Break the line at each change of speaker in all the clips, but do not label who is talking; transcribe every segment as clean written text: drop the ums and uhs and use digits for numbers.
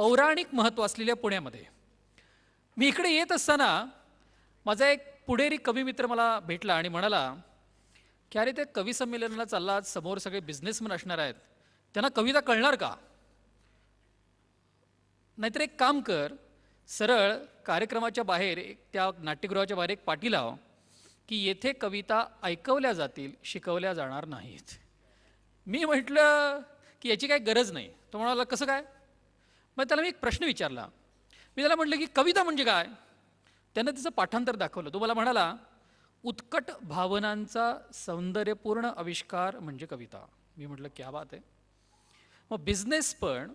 पौराणिक महत्त्व असलेल्या पुण्यामध्ये मी इकडे येत असताना माझा एक पुणेरी कवी मित्र मला भेटला आणि म्हणाला की अरे ते कवी संमेलनाला चालला, आज समोर सगळे बिझनेसमन असणार आहेत, त्यांना कविता कळणार का? नाहीतर एक काम कर, सरळ कार्यक्रमाच्या बाहेर त्या नाट्यगृहाच्या बाहेर एक पाटी लाव की येथे कविता ऐकवल्या जातील, शिकवल्या जाणार नाहीत. मी म्हटलं की याची काही गरज नाही. तो म्हणाला कसं काय? मग त्याला मी एक प्रश्न विचारला. मी त्याला म्हटलं की कविता म्हणजे काय? त्यानं तिचं पाठांतर दाखवलं. तो मला म्हणाला उत्कट भावनांचा सौंदर्यपूर्ण आविष्कार म्हणजे कविता. मी म्हटलं क्या बात आहे. मग बिझनेस पण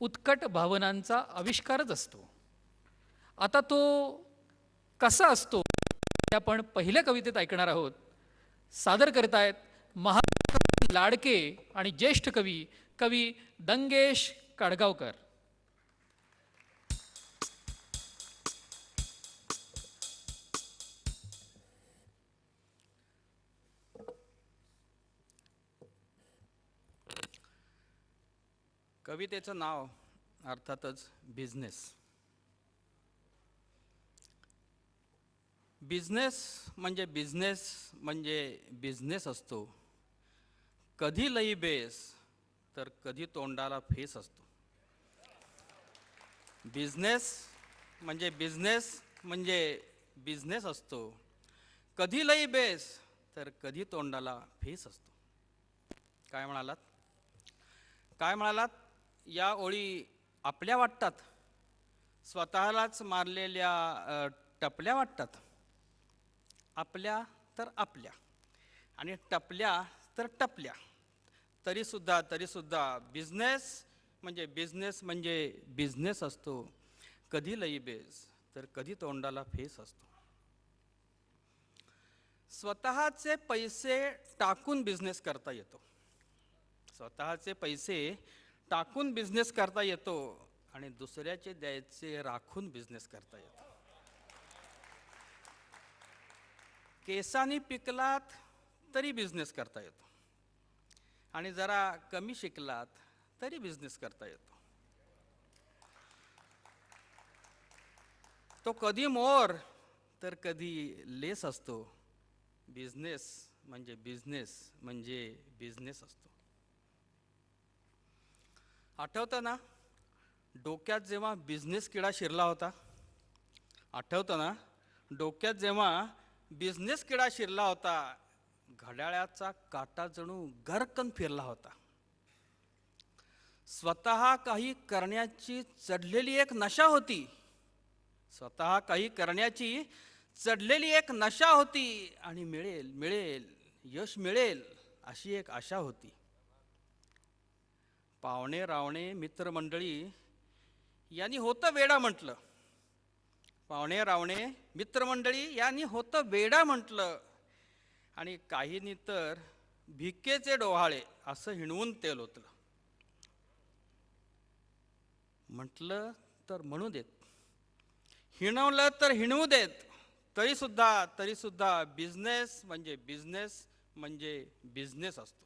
उत्कट भावनांचा आविष्कारच असतो. आता तो कसा असतो ते आपण पहिल्या कवितेत ऐकणार आहोत. सादर करतायत महाराष्ट्रातील लाडके आणि ज्येष्ठ कवी कवी दंगेश काडगावकर.
कवितेचं नाव अर्थातच बिझनेस. बिझनेस म्हणजे बिझनेस असतो. कधी लई बेस तर कधी तोंडाला फेस असतो. बिझनेस म्हणजे बिझनेस असतो. कधी लई बेस तर कधी तोंडाला फेस असतो. काय म्हणालात? काय म्हणालात? या ओळी आपल्या वाटतात, स्वतःलाच मारलेल्या टपल्या वाटतात. आपल्या तर आपल्या आणि टपल्या तर टपल्या. तरीसुद्धा बिझनेस म्हणजे बिझनेस असतो. कधी लई बेस तर कधी तोंडाला फेस असतो. स्वतःचे पैसे टाकून बिझनेस करता येतो. स्वतःचे पैसे टाकून बिझनेस करता येतो आणि दुसऱ्याचे द्यायचे राखून बिझनेस करता येतो. केसानी पिकलात तरी बिझनेस करता येतो आणि जरा कमी शिकलात तरी बिझनेस करता येतो. तो कधी मोर तर कधी लेस असतो. बिझनेस म्हणजे बिझनेस असतो. आठवतं ना, डोक्यात जेव्हा बिझनेस किडा शिरला होता? आठवतं ना, डोक्यात जेव्हा बिझनेस किडा शिरला होता, घड्याळाचा काटा जणू गरकन फिरला होता. स्वतः काही करण्याची चढलेली एक नशा होती. स्वतः काही करण्याची चढलेली एक नशा होती आणि मिळेल मिळेल यश मिळेल अशी एक आशा होती. पावणे रावणे मित्रमंडळी यांनी होतं वेडा म्हटलं. पावणे रावणे मित्रमंडळी यांनी होतं वेडा म्हटलं आणि काहींनी तर भिकेचे डोहाळे असं हिणवून तेल ओतलं. म्हटलं तर म्हणू देत, हिणवलं तर हिणवू देत, तरीसुद्धा बिझनेस म्हणजे बिझनेस असतो.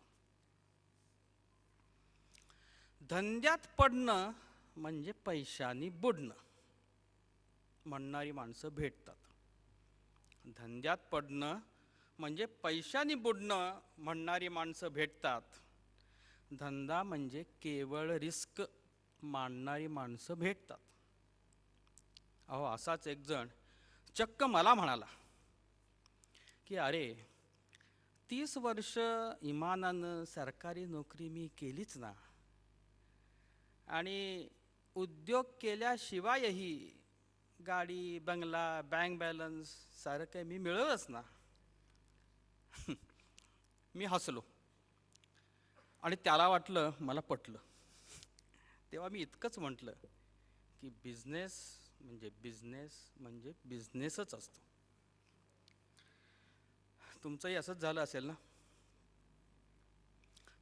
धंद्यात पडणं म्हणजे पैशानी बुडणं म्हणणारी माणसं भेटतात. धंद्यात पडणं म्हणजे पैशानी बुडणं म्हणणारी माणसं भेटतात. धंदा म्हणजे केवळ रिस्क मानणारी माणसं भेटतात. अहो, असाच एक जण चक्क मला म्हणाला की अरे, 30 वर्ष इमानानं सरकारी नोकरी मी केलीच ना, आणि उद्योग केल्याशिवायही गाडी, बंगला, बँक बॅलन्स सारं काही मी मिळवलंच ना. मी हसलो आणि त्याला वाटलं मला पटलं. तेव्हा मी इतकंच म्हटलं की बिझनेस म्हणजे बिझनेसच असतो. तुमचंही असंच झालं असेल ना?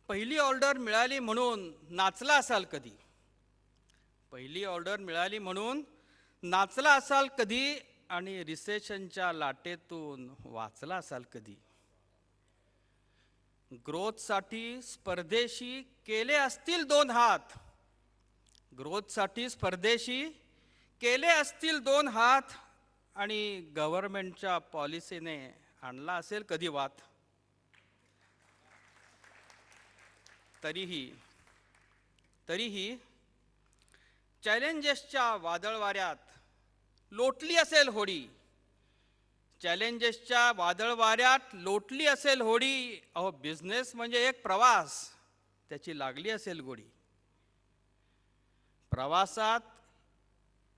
पहिली ऑर्डर मिळाली म्हणून नाचला असाल कधी? पहिली ऑर्डर मिळाली म्हणून नाचला असाल कधी आणि रिसेशनच्या लाटेतून वाचला असाल कधी? ग्रोथसाठी स्पर्धेशी केले असतील 2 हात, ग्रोथसाठी स्पर्धेशी केले असतील 2 हात आणि गव्हर्नमेंटच्या पॉलिसीने आणला असेल कधी वाद. तरीही चॅलेंजेसच्या वादळ वाऱ्यात लोटली असेल होडी. चॅलेंजेसच्या वादळ वाऱ्यात लोटली असेल होडी. अहो, बिझनेस म्हणजे एक प्रवास, त्याची लागली असेल गोडी.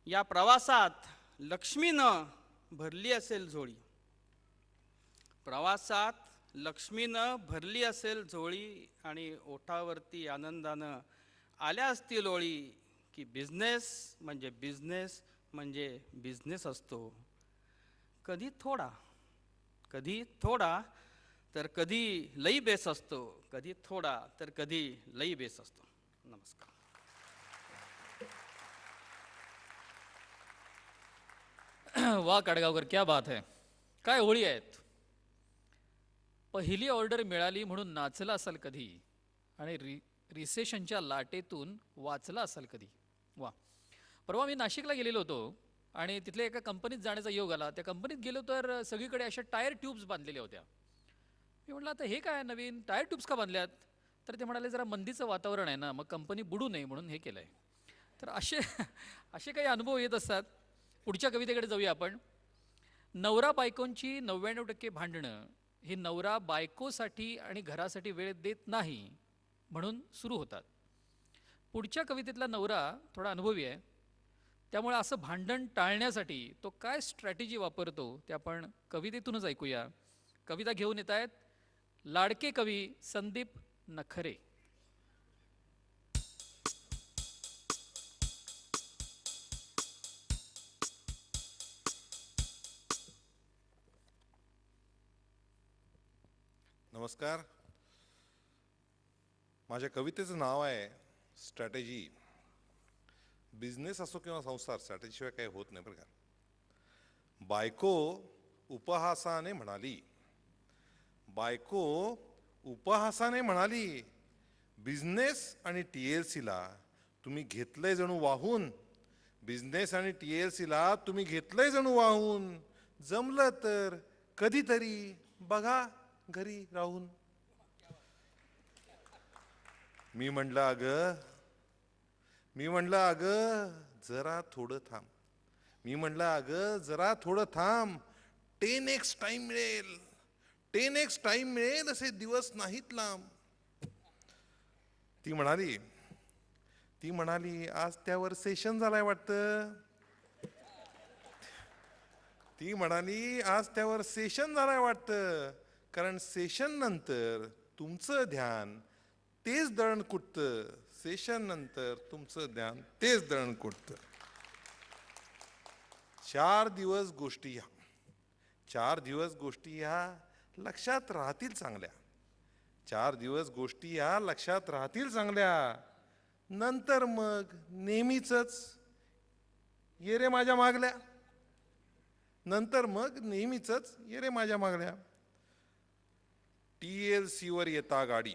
या प्रवासात लक्ष्मीनं भरली असेल झोळी. प्रवासात लक्ष्मीनं भरली असेल झोळी आणि ओठावरती आनंदानं आल्या असतील ओळी की बिझनेस म्हणजे बिझनेस असतो. कधी थोडा तर कधी लई बेस असतो. कधी थोडा तर कधी लई बेस असतो. नमस्कार.
वा काडगावकर, क्या बात है. काय ओळी आहेत. पहिली ऑर्डर मिळाली म्हणून नाचला असाल कधी आणि रिसेशनच्या लाटेतून वाचला असाल कधी. वा. परवा मी नाशिकला गेलेलो होतो आणि तिथल्या एका कंपनीत जाण्याचा योग आला. त्या कंपनीत गेलो तर सगळीकडे अशा टायर ट्यूब्स बांधलेल्या होत्या. मी म्हटलं आता हे काय नवीन टायर ट्यूब्स का बांधल्यात. तर ते म्हणाले जरा मंदीचं वातावरण आहे ना, मग कंपनी बुडू नये म्हणून हे केलं आहे. तर असे काही अनुभव येत असतात. पुढच्या कवितेकडे जाऊया आपण. नवरा बायकोंची 99% भांडणं ही नवरा बायकोसाठी आणि घरासाठी वेळ देत नाही म्हणून सुरू होतात. पुढच्या कवितेतला नवरा थोडा अनुभवी आहे, त्यामुळे असं भांडण टाळण्यासाठी तो काय स्ट्रॅटेजी वापरतो ते आपण कवितेतूनच ऐकूया. कविता घेऊन येत आहेत लाडके कवी संदीप नखरे.
नमस्कार. माझ्या कवितेचं नाव आहे स्ट्रॅटेजी. बिझनेस असो किंवा संसार, स्ट्रॅटेजीशिवाय काही होत नाही बरं का. बायको उपहासाने म्हणाली, बिझनेस आणि TLCला तुम्ही घेतलंय जणू वाहून. जमलं तर कधीतरी बघा घरी राहून. मी म्हणलं अगं जरा थोडं थांब. 10x टाइम मिळेल असे दिवस नाहीत लांब. ती म्हणाली आज त्यावर सेशन झालाय वाटतं. कारण सेशन नंतर तुमचं ध्यान तेच दळण कुटतं. 4 दिवस गोष्टी ह्या लक्षात राहतील चांगल्या. नंतर मग नेहमीच ये रे माझ्या मागल्या. TLC वर येता गाडी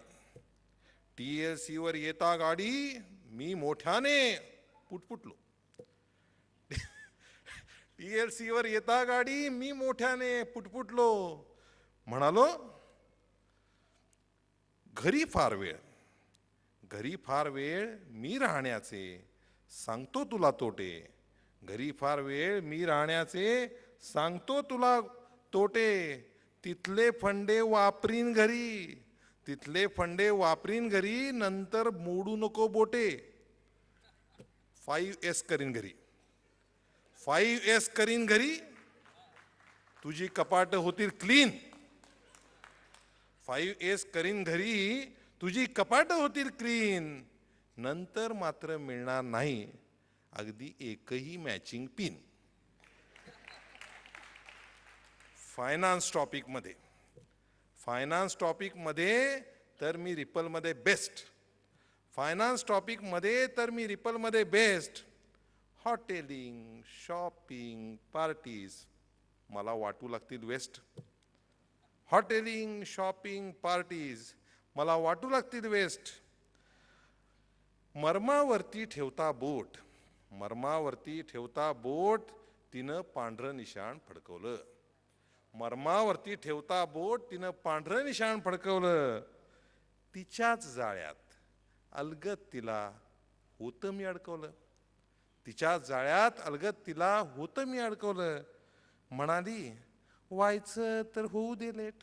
मी मोठ्याने पुटपुटलो. म्हणालो घरी फार वेळ मी राहण्याचे सांगतो तोटे. तिथले फंडे वापरीन घरी नंतर मोडू नको बोटे. 5S करीन घरी तुझी कपाट होतील क्लीन. 5S करीन घरी तुझी कपाट होतील क्लीन. नंतर मात्र मिळणार नाही अगदी एकही मॅचिंग पिन. फायनान्स टॉपिकमध्ये तर मी रिपलमध्ये बेस्ट. हॉटेलिंग, शॉपिंग, पार्टीज मला वाटू लागतील वेस्ट. मर्मावरती ठेवता बोट, मर्मावरती ठेवता बोट, तिनं पांढरं निशाण फडकवलं. मर्मावरती ठेवता बोट, तिनं पांढरं निशाण फडकवलं. तिच्याच जाळ्यात अलगद तिला होतं मी अडकवलं. तिच्या जाळ्यात अलगद तिला होतं मी अडकवलं. म्हणाली व्हायचं तर होऊ दे लेट,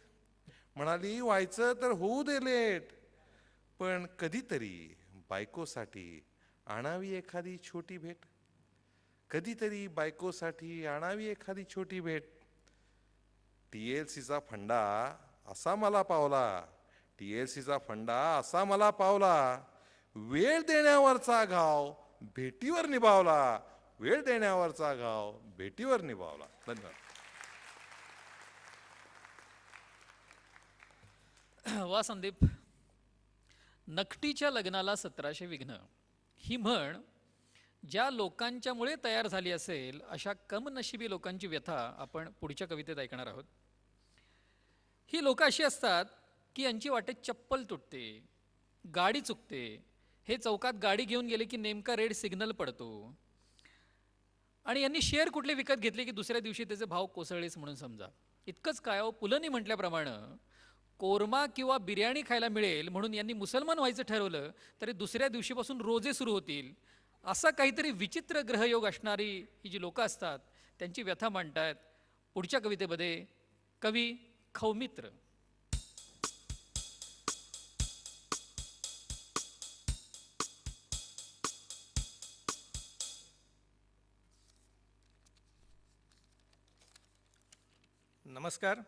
म्हणाली व्हायचं तर होऊ दे लेट, पण कधीतरी बायकोसाठी आणावी एखादी छोटी भेट, कधीतरी बायकोसाठी आणावी एखादी छोटी भेट. TLCचा फंडा असा मला पावला, TLCचा फंडा असा मला पावला. वेळ देण्यावरचा घाव भेटीवर निभावला, वेळ देण्यावरचा घाव भेटीवर निभावला. धन्यवाद.
वा संदीप. नकटीच्या लग्नाला 1700 विघ्न ही म्हण ज्या लोकांच्यामुळे तयार झाली असेल अशा कमनशिबी लोकांची व्यथा आपण पुढच्या कवितेत ऐकणार आहोत. ही लोक अशी असतात की यांची वाटेत चप्पल तुटते, गाडी चुकते, हे चौकात गाडी घेऊन गेले की नेमका रेड सिग्नल पडतो आणि यांनी शेअर कुठले विकत घेतले की दुसऱ्या दिवशी त्याचे भाव कोसळलेच म्हणून समजा. इतकंच काय हो, पुलंनी म्हटल्याप्रमाणे कोरमा किंवा बिर्याणी खायला मिळेल म्हणून यांनी मुसलमान व्हायचं ठरवलं तरी दुसऱ्या दिवशीपासून रोजे सुरू होतील. असा काहीतरी विचित्र ग्रहयोग असणारी ही जी लोकं असतात त्यांची व्यथा मांडतायत पुढच्या कवितेमध्ये कवी खौमित्र.
नमस्कार.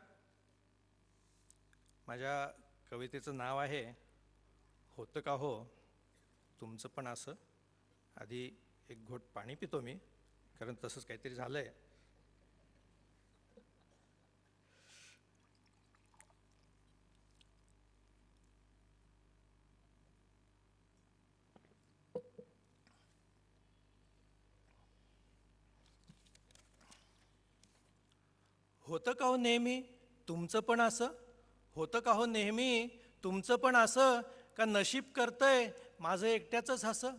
माझ्या कवितेचं नाव आहे होतं का हो तुमचं पण असं. आधी एक घोट पाणी पितो मी, कारण तसंच काहीतरी झालंय. होतं का हो नेहमी तुमचं पण असं, होतं का हो नेहमी तुमचं पण असं, का नशीब करतंय माझं एकट्याचंच हसं.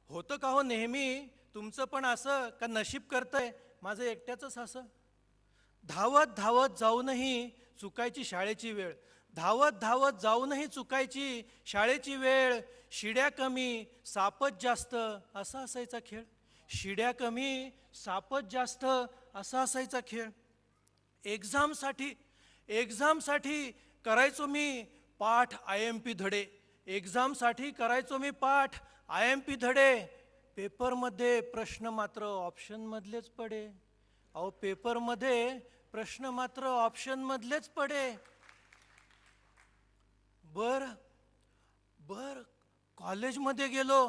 होतं का हो नेहमी तुमचं पण असं, का नशीब करतंय माझं एकट्याचंच हसं. धावत धावत जाऊनही चुकायची शाळेची वेळ, धावत धावत जाऊनही चुकायची शाळेची वेळ. शिड्या कमी सापच जास्त असा असायचा खेळ, शिड्या कमी सापच जास्त असा असायचा खेळ. एक्झामसाठी करायचो मी पाठ IMP धडे, एक्झामसाठी करायचो मी पाठ IMP धडे. पेपरमध्ये प्रश्न मात्र ऑप्शनमधलेच पडे, अहो पेपरमध्ये प्रश्न मात्र ऑप्शनमधलेच पडे. बर कॉलेजमध्ये गेलो,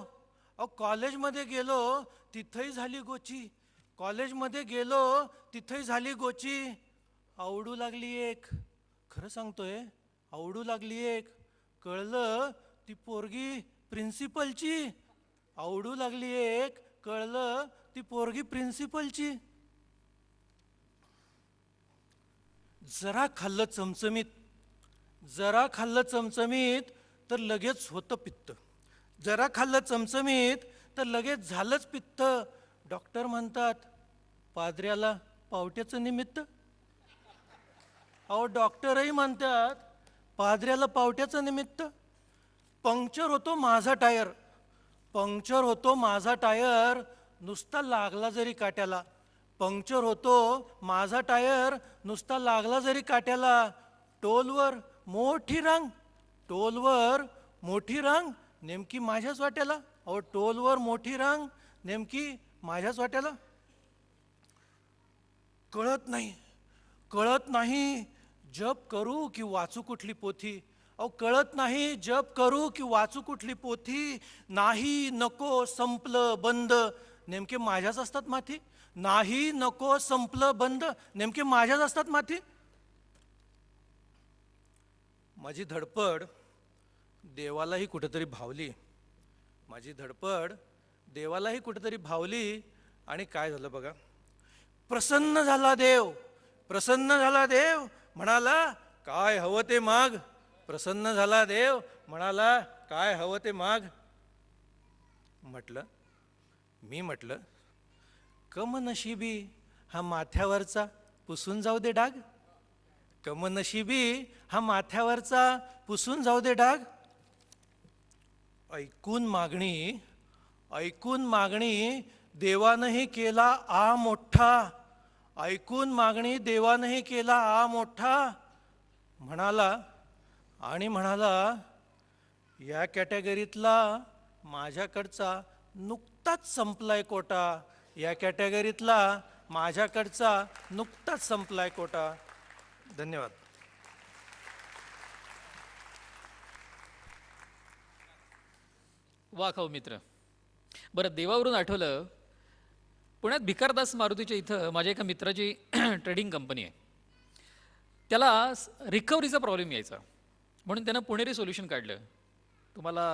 अहो कॉलेजमध्ये गेलो तिथंही झाली गोची, कॉलेजमध्ये गेलो तिथंही झाली गोची. आवडू लागली एक, खरं सांगतोय आवडू लागली एक, कळलं ती पोरगी प्रिन्सिपलची. आवडू लागली एक, कळलं ती पोरगी प्रिन्सिपलची. जरा खाल्लं चमचमीत तर लगेच होतं पित्त, जरा खाल्लं चमचमीत तर लगेच झालंच पित्त. डॉक्टर म्हणतात पादऱ्याला पावट्याचं निमित्त, अहो डॉक्टरही म्हणतात पादऱ्याला पावट्याचं निमित्त. पंक्चर होतो माझा टायर, पंक्चर होतो माझा टायर, नुसता लागला जरी काट्याला. पंक्चर होतो माझा टायर, नुसता लागला जरी काट्याला. टोलवर मोठी रांग, टोलवर मोठी रांग नेमकी माझ्याच वाट्याला, अहो टोलवर मोठी रांग नेमकी माझ्याच वाट्याला. कळत नाही जप करू की वाचू कुठली पोथी, अहो कळत नाही जप करू की वाचू कुठली पोथी. नाही नको संपलं बंद नेमके माझ्याच असतात माथी, नाही नको संपलं बंद नेमके माझ्याच असतात माथी. माझी धडपड देवालाही कुठेतरी भावली, माझी धडपड देवालाही कुठेतरी भावली. आणि काय झालं बघा, प्रसन्न झाला देव, प्रसन्न झाला देव, म्हणाला काय हवं ते माग. प्रसन्न झाला देव, म्हणाला काय हवं ते माग. मी म्हटलं कमनशिबी हा माथ्यावरचा पुसून जाऊ दे डाग, कमनशिबी हा माथ्यावरचा पुसून जाऊ दे डाग. ऐकून मागणी देवानंही केला आ मोठा, ऐकून मागणी देवानंही केला आ मोठा. म्हणाला या कॅटेगरीतला माझ्याकडचा नुकताच संपलाय कोटा, या कॅटेगरीतला माझ्याकडचा नुकताच संपलाय कोटा. धन्यवाद.
वा खाऊ मित्र. बरं, देवावरून आठवलं, पुण्यात भिकारदास मारुतीच्या इथं माझ्या एका मित्राची ट्रेडिंग कंपनी आहे. त्याला रिकव्हरीचा प्रॉब्लेम यायचा, म्हणून त्यानं पुणेरी सोल्युशन काढलं. तुम्हाला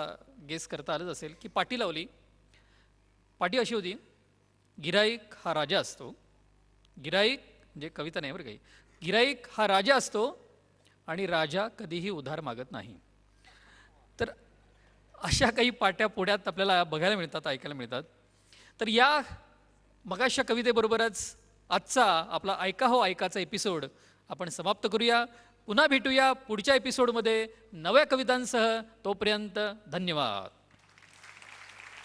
गेस करता आलंच असेल की पाटी लावली. पाटी अशी होती, गिराईक हा राजा असतो, गिराईक म्हणजे कविता नाही बरं काही, गिराईक हा राजा असतो आणि राजा कधीही उधार मागत नाही. तर अशा काही पाट्या पुण्यात आपल्याला बघायला मिळतात, ऐकायला मिळतात. तर या मगाशा कवितेबरोबरच आजचा आपला ऐका हो ऐकाचा एपिसोड आपण समाप्त करूया. पुन्हा भेटूया पुढच्या एपिसोडमध्ये नव्या कवितांसह. तोपर्यंत धन्यवाद.